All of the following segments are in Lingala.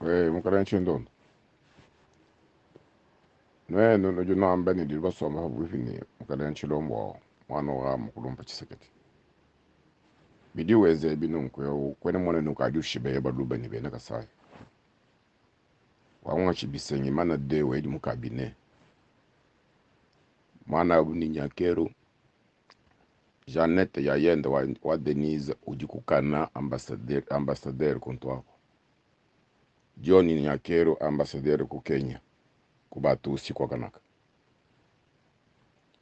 Mukaren chindon. No juna ambeni dilba soma bufini mukaren chilombo wano wa mukulumpa chiseketi. Bidi weze binu kwene mwana nuka jushibe yeba luba ni bena kasai. Wawanga chibisengi mana de wedi mukabine. Mana ni Nyakero Jeannette Yayende wa Denise ujikukana ambassadeur kontwako. John Nyakero ambassadeur ku Kenya kubatusi kwa kanaka.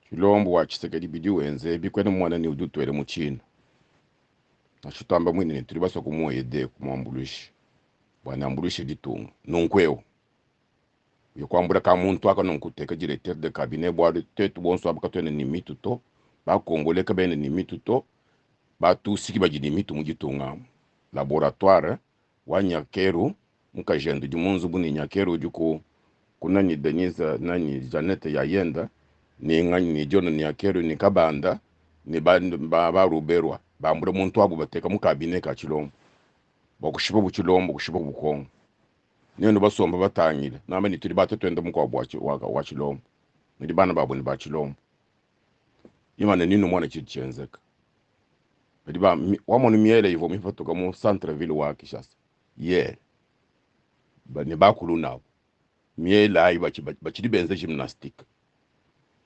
Chilombo wa chisekedi bidi wenze bikwene mwana ni udutwele muchino. Na chitamba mwini turi baso kumuede kumwambulushi. Bwana ambulushi ditunga. Nunkweo. Yokwambula ka muntu aka nunkuteka directeur de cabinet bwari tetu bonso abakatwene ni mitu to. Ba Congolais ka bene ni mitu to. Ba tusiki ba jini mitu mujitunga. Laboratoire wa Nyakero muka jendu di munzu buni Nyakero juko kunani Denise nani Jeannette Yayenda ni ngani ni John Nyakero ni kabanda ni ba ruberwa bambure muntu abo bateka mu cabinet ka Chilombo bakushiba bu Chilombo kushiba bu Kongo niyo basomba batangire namba ni turi batetwenda mu kwa wa Chilombo ndi bana babo ni ba Chilombo imane nino mwana chichenzeka ndi ba wamoni miele ivo mifatoka mu centre ville wa Kishasa ni bakulu nabo miele ayi bachiri benze gymnastique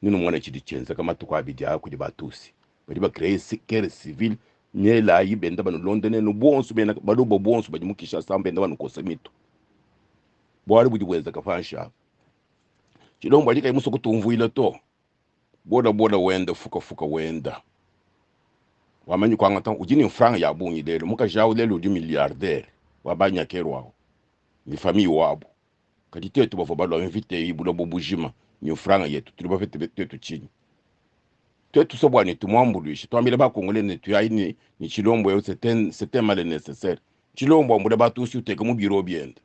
nino mwana chichenzeka kama tukabidi akudi batusi bari ba créer guerre civile miele ayi benda bano London no bonso bena balubo bonso baji mu Kishasa benda bano kosemito bwari budi weza kafansha Chilombo alika imuso kutumvuile to boda wenda fuka wenda wamanyi kwa ngata ujini franga ya bunyi lelo muka jawu lelo udi milliardaire wabanya kerwao ni famille wabo kati tetu bafo balo invite ibulo bobujima ni franga yetu tuli bafete tetu chini tetu sobwani tumwambulushi twambile ba Congolais ne tuyaini ni Chilombo yo c'était mal nécessaire Chilombo ambude batusi uteka mu biro bienda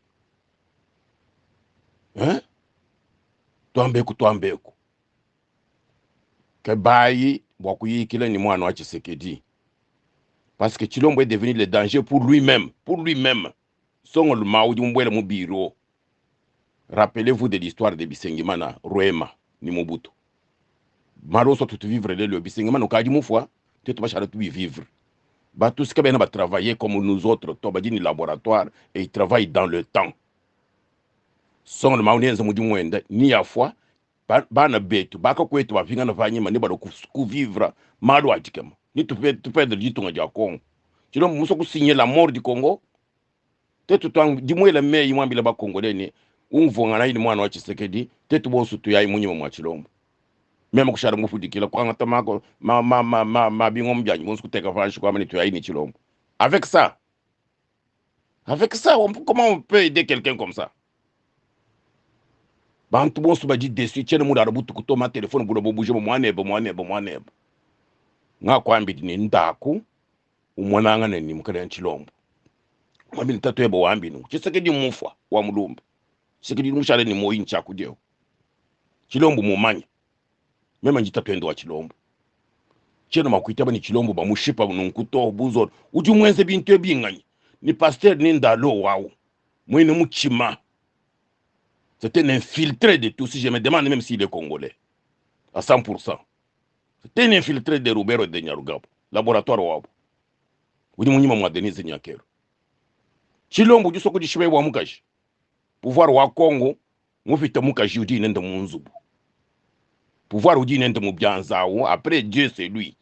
twambeku kebayi bwakuyikile ni mwana wa Tshisekedi parce que Chilombo est devenu le danger pour lui-même songo le maudi mbwele mu biro. Rappelez-vous de l'histoire de Bisengimana Rwema ni Mobutu maroso tout vivre le Bisengimana okaji mufwa tetu bashara tu vivre ba tous que bena ba travailler comme nous autres to ba dini laboratoire et ils travaillent dans le temps songo le maudi nza mudi mwenda ni ya fois bana betu baka kwetu bavinga na vanyima ni bado ku vivre malo atikema ni tu perdre du temps ya Congo Chilombo muso ku signer la mort du Congo tetu twang dimwela meyi mwambila ba Congolais ni umvonga na ili mwana wa Tshisekedi tetu bonso tu yayi munyima mwa Chilombo meme kushara mufudikila kwa ngata mako bingo mbyanyi bonso kuteka vanshi kwa mani tu yayi ni Chilombo avec ça comment on peut aider quelqu'un comme ça bantu bonso baji desu chene muda arabutu kutoma telefone bulo bobuje mwanebo nga kwambidi ni ndaku umwananga ni mukale Chilombo mwambini tatu yebo wambini Tshisekedi mufwa wa mulumba Tshisekedi mushale ni moyi nchaku deo Chilombo mumanya mema njita twendo wa Chilombo chene makuitaba ni Chilombo bamushipa nunkuto buzo uju mwenze bintu ebinganyi ni pasteur ni ndalo wao mwene muchima. C'est un infiltré de tout. Si je me demande même s'il est congolais, à 100%. C'est un infiltré de Roubero et de Nyarugabo. Laboratoire wabo. Udi munyima mwa Denise Nyakero. Chilombo jusoko dishibe wa mukaji. Pouvoir wa Congo, mufita mukaji udi nende munzubu. Pouvoir udi nende mubyanzao. Après Dieu c'est lui.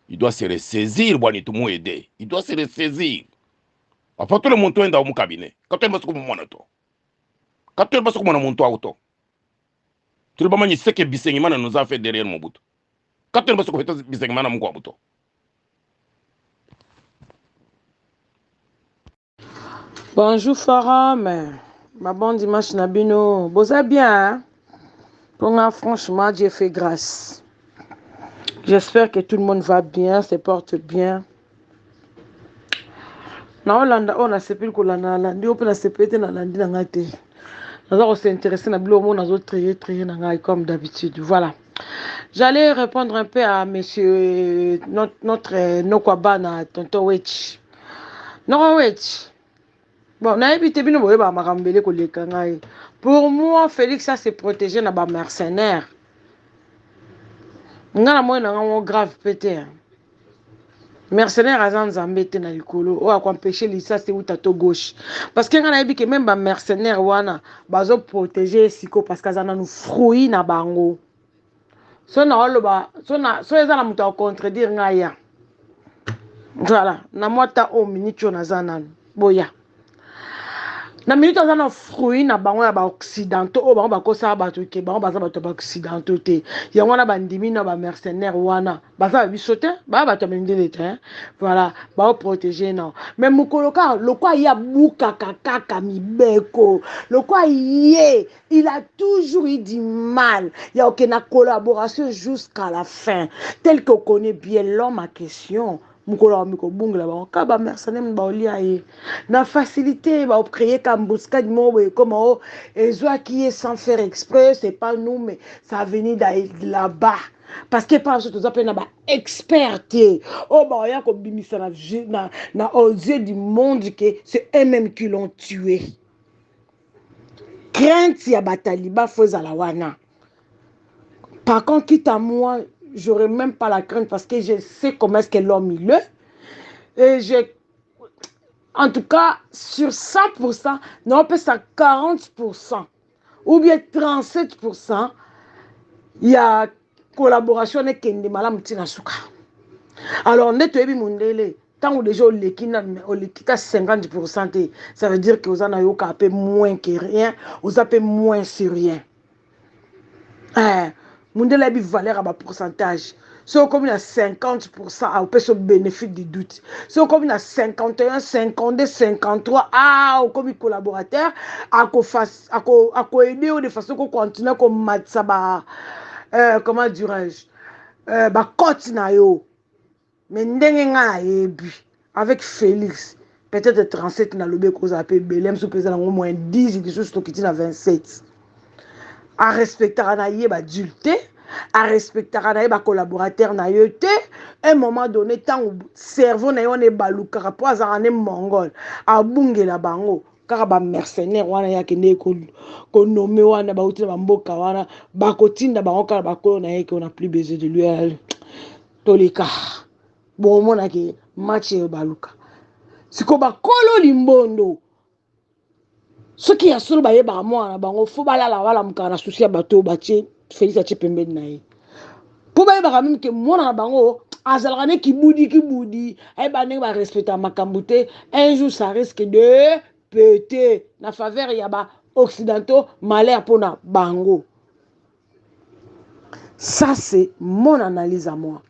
Il doit se ressaisir, bwani tumu aider. Il doit se ressaisir. Apato le monto enda mu cabinet. Kato mbaso ko mwana to. Kato mbaso ko mwana muntu auto. Tuli bamanyi seke Bisengimana nous a fait derrière Mobutu. Kato mbaso ko Bisengimana mu kwa buto. Bonjour Forum, ma bonne dimanche Nabino. Bosa bien, hein? Pour moi, franchement, Dieu fait grâce. J'espère que tout le monde va bien, se porte bien. Na Hollande, on a sepulé que l'on a sepulté na landi na ngate. Nous allons s'intéresser na bilo, on a d'autres trier na ngate comme d'habitude. Voilà. J'allais répondre un peu à monsieur notre Nokwabana, tonton Wetch. Non Wetch. Bon, pour moi, Félix, ça c'est protégé dans les mercenaires. On a un grave pété. Mercenaires à Zanzambé na likolo o a empêcher l'issa c'est où tato gauche parce que on a dit que même ba mercenaires wana bazo protéger siko parce que zana nous fruit na bango so na oloba so ezana muta contredire ngaya voilà na mota o minute na zana boya na minute azana fruit na bango ya ba occidentaux o bango bakosa bato ke bango baza bato ba occidentaux te ya wana bandimi na ba mercenaires wana baza biso te ba bato mendele te voilà ba protéger non mais mukoloka lokwa ya buka kaka mibeko lokwa ye il a toujours eu du mal il y a aucune collaboration jusqu'à la fin tel que connaît bien l'homme en question mukolo miko bungela ba ka ba mercenaires ba olia ye na facilité ba créer kambuska du mot comme oh ezwa qui est sans faire exprès c'est pas nous mais ça venir là-bas parce que par ce que ça na ba experté oh ba ya ko bimisa na aux yeux du monde que c'est eux-mêmes qui l'ont tué crainte ya bataliba foza la wana par contre quitte à moi j'aurais même pas la crainte parce que je sais comment est-ce que l'homme il est. Et en tout cas, sur 100%, non, on peut ça 40% ou bien 37%, il y a collaboration avec Kendemala Moutina Souka. Alors, on est tout le tant ou déjà on l'équipe 50%, ça veut dire que vous en avez un peu moins que rien, vous avez moins sur rien. Mundele a valeur à bas pourcentage. Si on commune à 50%, on peut se bénéfice du doute. Si on commune à 51, 52, 53, on commune collaborateur, à aider de façon qu'on continue comme matsaba, comment dirais-je, bah continue. Mais n'enga avec Félix, peut-être 37 na lobé qu'on appelle Belém, sous pesant au moins 10, qui sont stockés à 27. À respecter anaye ba dulte à respecter anaye ba collaborateur na yote un moment donné tant cerveau na yone baluka rapport à ane mongol a bungela bango kaka ba mercenaire wana ya kende ko nommé wana ba uti ba mboka wana ba kotinda bango kala ba ko na yeke on a plus besoin de lui tolika bon mona ke match baluka siko ba kolo limbondo ce qui a solo baye ba mwana bango fo balala wala mukana souci ya bato batie Félix atie pembeni na ye po baye ba même que mwana na bango azalaka ne kibudi ay ba ne ba respecter makambo te un jour ça risque de péter na faveur ya ba occidentaux malheur pona bango. Ça c'est mon analyse à moi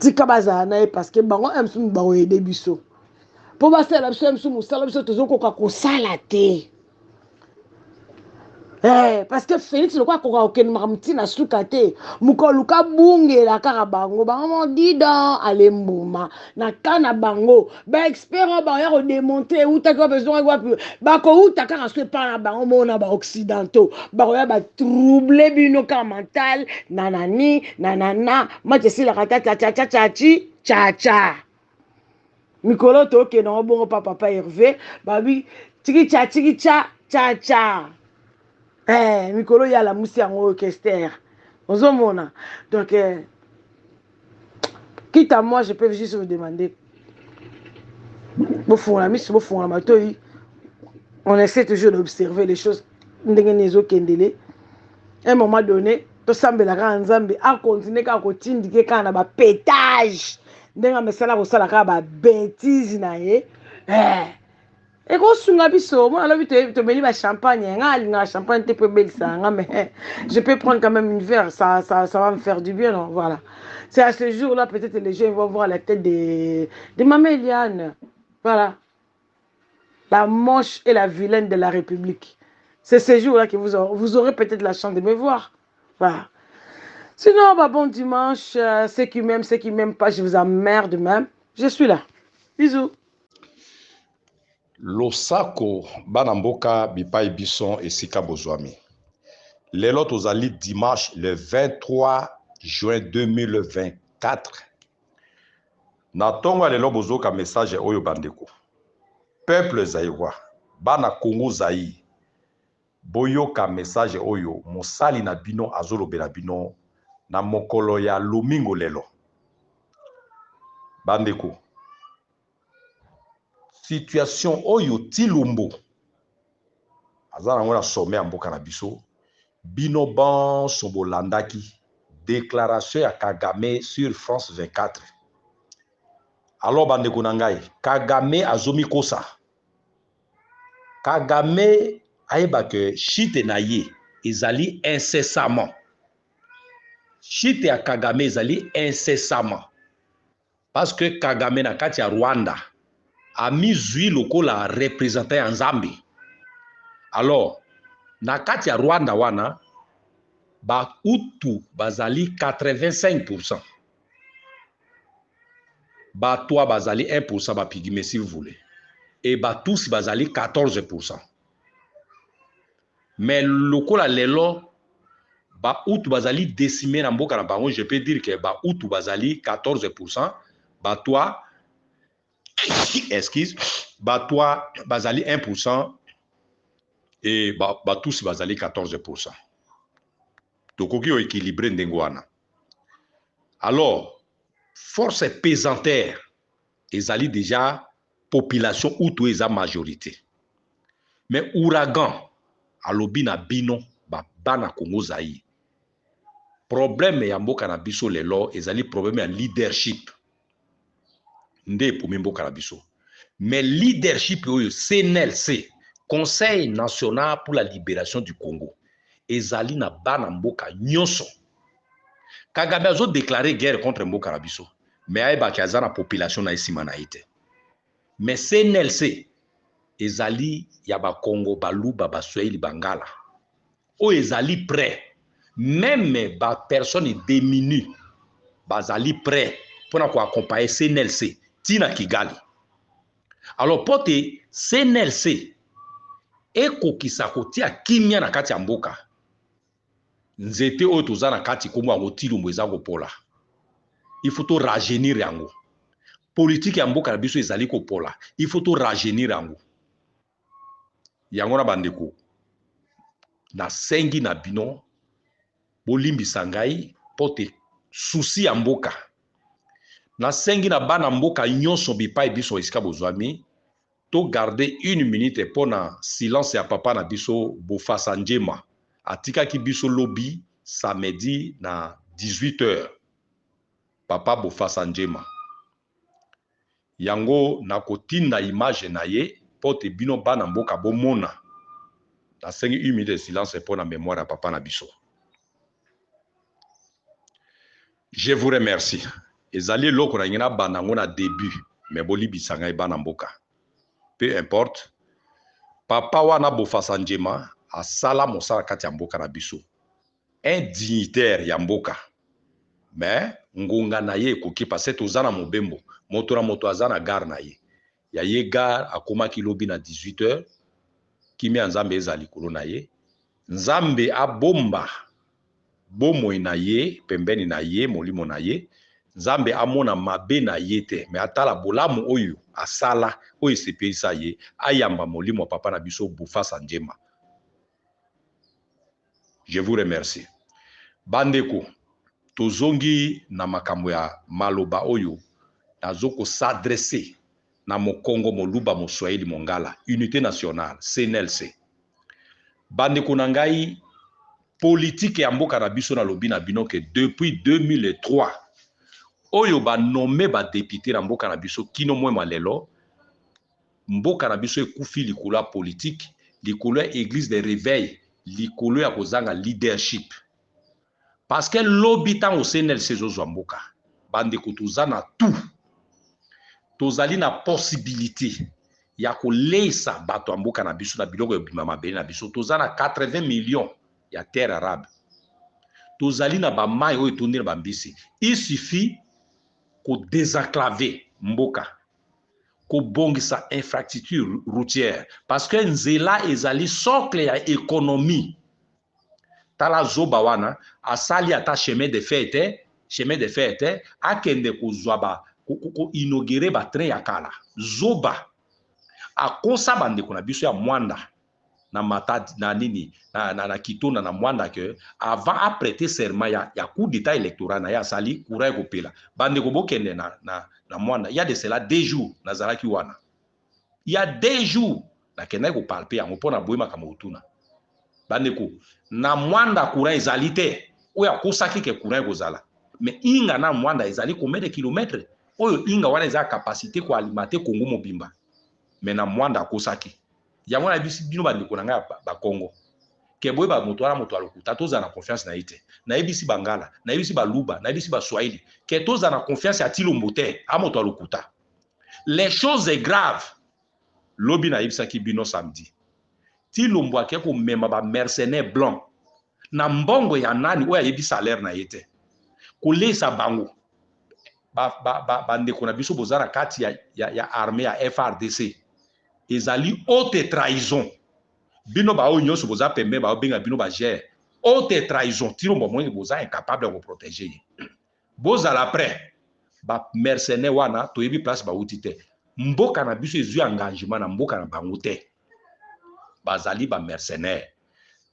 tika baza na parce que bango emsum ba aider biso po ba sala biso emsum sala biso tozokoka ko sala te. Parce que Félix le quoi qu'on a marmtina soukate mukoluka bungela kaka bango bango dit dans alembuma na kana bango ba expert ba ya démonter ou ta besoin ba ko ou ta kaka se pas na bango mona ba occidentaux ba ya ba troubler bino ka mental nanani nanana ma je suis la ratata cha mikolo to ke no bongo papa Hervé babi tiki cha Mikolo ya la moussi en orchestre. Donc, quitte à moi, je peux juste vous demander. On essaie toujours d'observer les choses. À un moment donné, tout semble la grande zambe a continué à continuer quand on a pétage. Ndenga mesala ko sala ka ba bêtise na ye. Et quand sunga biso moi alors te meni ba champagne nga champagne te peut belle ça mais je peux prendre quand même une verre ça va me faire du bien non voilà c'est à ce jour là peut-être les gens vont voir la tête de Maman Eliane voilà la moche et la vilaine de la République c'est ce jour là que vous aurez peut-être la chance de me voir voilà sinon bah bon dimanche ceux qui m'aiment pas je vous emmerde même je suis là bisous. Losako banamboka bipai bison esika bozwami. Lelo tozali dimanche le 23 juin 2024. Na tonga lelo bozoka message oyo bandeko. peuple zaïrois bana Congo Zaï boyoka message oyo mosali na bino azolobela bino na mokolo ya lomingo lelo. Bandeko, situation oyo Tilumbo azana ngona sommet ya mboka na biso bino ban sobolandaki déclaration ya Kagame sur France 24. Alors bandeko na ngai, Kagame azomi kosa. Kagame ayeba que chite na ye ezali incessamment. Chite ya Kagame ezali incessamment. Parce que Kagame na kati ya Rwanda a mis zui lokola représentant ya Nzambe. Alors, na kati ya Rwanda wana ba utu bazali 85%. Ba toi bazali 1% ba pygmée si vous voulez. Et ba tous bazali 14%. Mais lokola lelo ba utu bazali décimé na mboka na bango, je peux dire que ba utu bazali 14%, ba toi excuse, ba toi bazali 1% et ba tous bazali 14%. Tokoki o équilibré ndengwana. Alors, force pesanteur ezali déjà population utu eza majorité. Mais ouragan alobi na bino ba bana Congo Zaï. Problème ya mboka na biso lelo ezali problème ya leadership. Nde pour mboka na biso. Mais leadership oyo CNLC, Conseil national pour la libération du Congo, ezali na bana mboka nyonso. Kagame azo déclaré guerre contre mboka na biso. Mais ayeba ki aza na population na esima na ite. Mais CNLC ezali ya ba Congo baluba baswahili bangala. O ezali prêt. Même ba personne démunie bazali prêt pour na ko accompagner CNLC tina Kigali. Alors pote CNLC ekokisa kotia kimia na kati ya mboka. Nzete oyo toza na kati kombo yango Tilumbo eza kopola. Il faut to rajeunir yango. Politique ya mboka na biso ezali kopola. Il faut to rajeunir yango. Yango na bandeko. Na sengi na bino bolimbisa ngai pote souci ya mboka. Na sengi na bana mboka nyonso bipai biso esika bozwami to garder une minute pour na silence ya papa na biso Bofasa Njema atika ki biso lobby samedi na 18h. Papa Bofasa Njema yango na kotinda image na ye pote bino bana mboka bomona. Na sengi une minute de silence pour na mémoire ya papa na biso. Je vous remercie. Ezali loko na ngina banango na début mais boli bisanga bana mboka. Peu importe. Papa wana Bofasa Njema asala mosala kati ya mboka na biso. Un dignitaire ya mboka. Mais ngunga na ye koki parce que tozana mobembo. Moto na moto azana gare na ye. Ya ye gare akoma kilobi na 18h. Kimi Nzambe ezali kolo na ye. Nzambe abomba bomoi na ye, pembeni na ye, molimo na ye. Nzambe amona mabe na ye te, mais atala bolamu oyo asala oyo sepelisa ye, ayamba molimo papa na biso Bofasa Njema. Je vous remercie. Bandeko, tozongi na makambo ya maloba oyo nazoko s'adresser na mokongo moluba moswahili mongala, Unité nationale, CNLC. Bandeko na ngai, politique ya mboka na biso na lobi na bino que depuis 2003 oyo ba nommé ba député na mboka na biso kino mwema lelo mboka na biso ekufi likolo ya politique, likolo ya église de réveil, likolo ya kozanga leadership. Parce que lobi tango CNLC zozwa mboka bandeko tozana tout, tozali na possibilité ya koleisa bato ya mboka na biso na biloko ebima mabele na biso. Tozana 80 millions ya terre arabe. Tozali na ba mai oyo tondi na bambisi. Il suffit ko désenclaver mboka, ko bongisa infrastructure routière parce que nzela ezali socle ya économie. Tala zoba wana asali ata chemin de fer te akende ko zwa ba ko inaugurer ba train ya kala. Zoba a kosa bande kuna biso ya mwanda na matadi na nini na kitona na mwanda que avant à prêter serment ya coup d'état électoral na ya sali courant ko pela bande ko bokende na mwanda il y a de cela 2 jours na zalaki wana il y a 2 jours na kenda ko palper yango pona boyema kama utuna bande ko na mwanda courant ezali te oya kosaki ke courant ko zala mais inga na mwanda ezali combien de kilomètres oyo inga wana eza capacité ko alimenter Congo mobimba mais na mwanda kosaki yango na bisi bino bandeko na ngai ba Congo ke boye ba moto alokuta toza na confiance na ite na ebisi bangala na ebisi baluba na ebisi ba swahili ke toza na confiance ya Tilombo te a moto alokuta les choses est grave lobi na ebisa ki bino samedi Tilombo ake ko mema ba mercenaires blancs na mbongo ya nani oya yebi salaire na ite kolesa bango ba ndeko na biso bozara kati ya armée ya FRDC ezali haute trahison bino ba oyo nyonso boza pembe ba benga bino ba gère haute trahison Tilombo mwenye boza incapable de protéger bozala prêt ba mercenaires wana toyebi place ba utite mboka na biso ezu engagement na mboka na bango te bazali ba mercenaires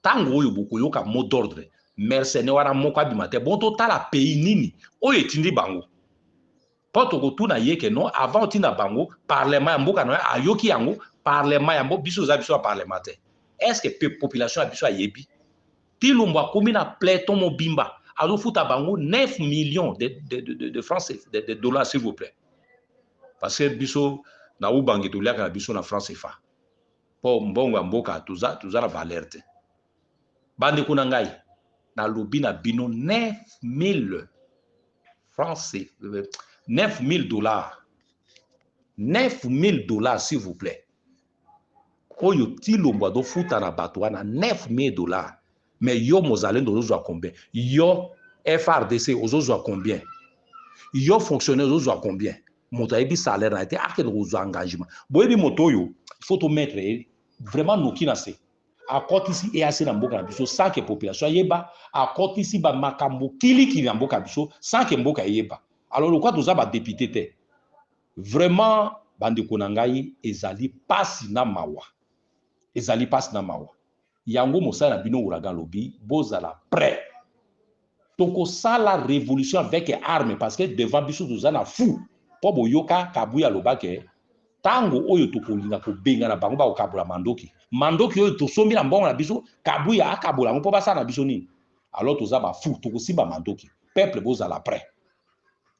tango oyo bokoyoka mot d'ordre mercenaires wana moko abima te bon totala pays nini oyo etindi bango poto kotuna yeke non avant tina bango parlement ya mboka na ayoki yango parlement ya mboka biso za biso parlementaire est-ce que population ya biso ayebi Tilombo akomi na pleton mobimba azofuta bango 9 millions de francs de dollars s'il vous plaît parce que biso na ubangi toliaka na biso na francs CFA po mbongo ya mboka tuza na valeur te bande kuna ngai na lobi na bino 9000 francs 9000 dollars 9000 dollars s'il vous plaît oyo Tilombo do futa na bato wana 9000 dollars mais yo mozalendo ozozwa combien yo FRDC ozozwa combien yo fonctionnaire ozozwa combien moto ayebi salaire na été akede kozwa engagement boyebi moto oyo il faut to mettre vraiment noki na se akotisi EAC na mboka na biso sans que population yeba akotisi ba makambo kiliki na mboka biso sans que mboka yeba alors pourquoi toza ba député te vraiment bandeko na ngai ezali pasi na mawa yango mosala na bino uragan lobi bozala prêt toko sala révolution avec armes parce que devant biso toza na fou po boyoka kabuya lobake tango oyo tokolinga kobenga na bango ba okabula mandoki oyo tosombi na mbongo na biso kabuya akabula ngo po basala na biso nini alors toza ba fou tokosimba mandoki peuple bozala prêt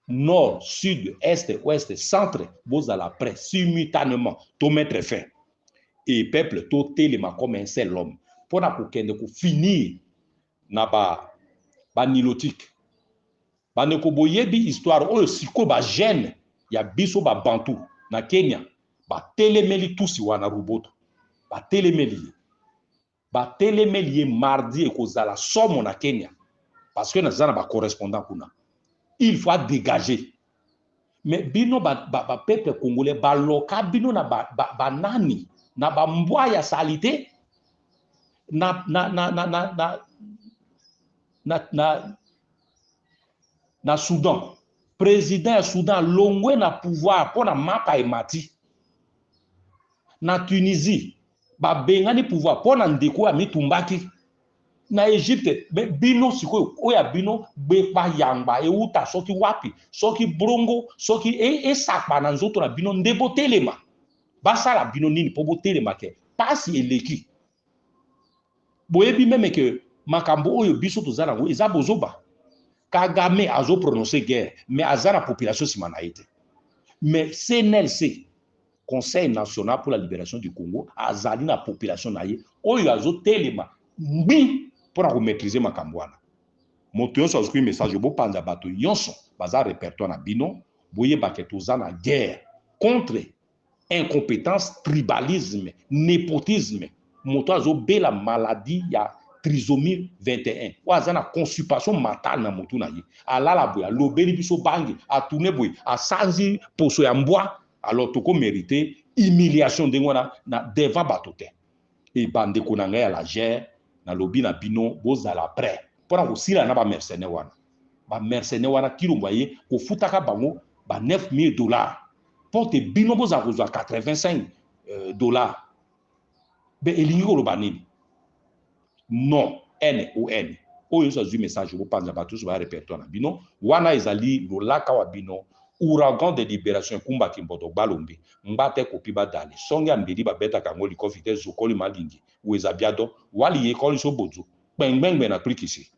nord sud est ouest centre bozala prêt simultanément to mettre fin et peuple to telema comme un seul homme pona kokende ko finir na ba nilotique bandeko boyebi histoire oyo siko ba jeune ya biso ba bantu na Kenya ba telemeli tusi wana ruboto ba telemeli mardi ekozala somo na Kenya parce que nazana ba correspondant kuna il faut dégager mais bino ba peuple congolais ba loka bino na ba nani na ba mbwa ya salité na Soudan président ya Soudan longwe na pouvoir pour na mapa emati na Tunisie ba bengani pouvoir pour na ndeko ya mitumbaki na Egypte bino sikoyo oya bino bepa yamba euta soki wapi soki brongo soki esakpa na nzoto na bino ndebo telema basala bino nini po botelema ke pasi eleki boyebi meme ke makambo oyo biso tozala ngo eza bozoba Kagame azo prononcer guerre mais azana population simana ete mais CNLC Conseil national pour la libération du Congo azali na population na ye oyo azo telema mbi pour maîtriser makambo wana moto yonso azokwi message bo panza bato yonso baza répertoire na bino boyeba ke tozana guerre contre incompétence, tribalisme, népotisme. Moto azo bela maladie ya trisomie 21. Wazana constipation mentale na moto na ye. Alala boya lobeli biso bangi, a tourner boy, a sanzi poso ya mbwa, alors toko mériter humiliation ndengona na devant batote. Et bande konanga ya la gère na lobi na bino bozala prêt. Pona ko sila na ba mercenaire wana. Ba mercenaire wana Tilombo ye ko futaka bango ba $9000. Porte bino boza kozwa 85 dollar be elingi koloba nini non NON oyo so zwi message bo panza ba tous ba répertoire na bino wana ezali lolaka wa bino ouragan de libération kumba kimboto balombe mbate kopi badale songa mbeli babeta kango likofi te zokoli malingi weza biado wali yekoli so bozo bengbengbe na truc ici